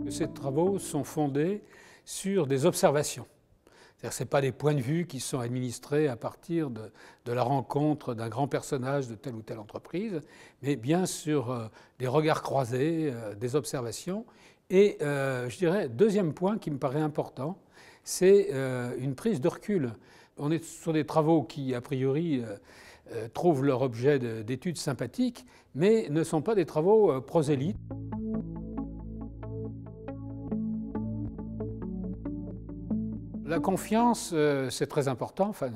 Ces travaux sont fondés sur des observations. Ce ne sont pas des points de vue qui sont administrés à partir de la rencontre d'un grand personnage de telle ou telle entreprise, mais bien sur des regards croisés, des observations. Et je dirais, deuxième point qui me paraît important, c'est une prise de recul. On est sur des travaux qui, a priori, trouvent leur objet d'études sympathiques, mais ne sont pas des travaux prosélytes. La confiance, c'est très important. Enfin,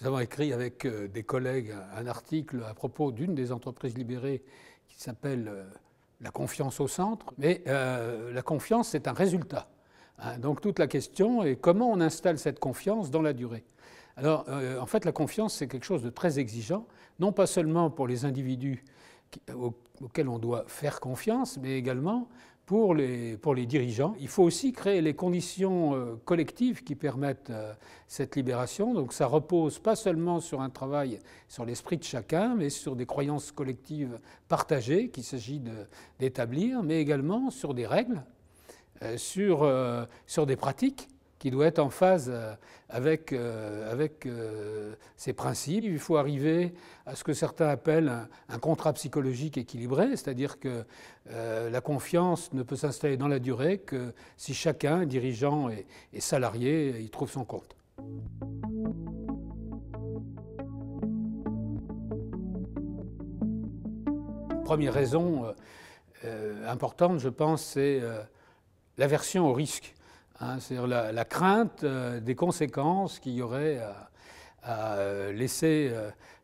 nous avons écrit avec des collègues un article à propos d'une des entreprises libérées qui s'appelle « La confiance au centre ». Mais la confiance, c'est un résultat. Donc toute la question est comment on installe cette confiance dans la durée. Alors en fait, la confiance, c'est quelque chose de très exigeant, non pas seulement pour les individus auxquels on doit faire confiance, mais également pour les dirigeants. Il faut aussi créer les conditions collectives qui permettent cette libération. Donc ça repose pas seulement sur un travail sur l'esprit de chacun, mais sur des croyances collectives partagées qu'il s'agit d'établir, mais également sur des règles, sur des pratiques qui doivent être en phase avec ces principes. Il faut arriver à ce que certains appellent un contrat psychologique équilibré, c'est-à-dire que la confiance ne peut s'installer dans la durée que si chacun, dirigeant et salarié, y trouve son compte. Première raison importante, je pense, c'est l'aversion au risque. C'est-à-dire la crainte des conséquences qu'il y aurait à laisser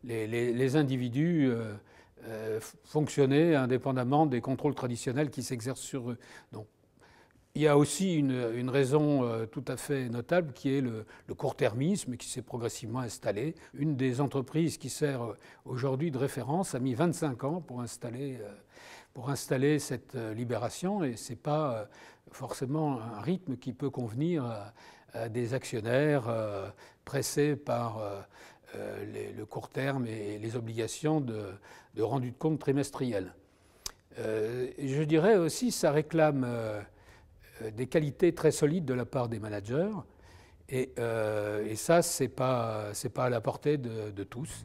les individus fonctionner indépendamment des contrôles traditionnels qui s'exercent sur eux. Donc, il y a aussi une raison tout à fait notable qui est le court-termisme qui s'est progressivement installé. Une des entreprises qui sert aujourd'hui de référence a mis 25 ans pour installer cette libération, et ce n'est pas forcément un rythme qui peut convenir à des actionnaires pressés par le court terme et les obligations de rendu de compte trimestriel. Je dirais aussi que ça réclame des qualités très solides de la part des managers, et ça, c'est pas à la portée de tous.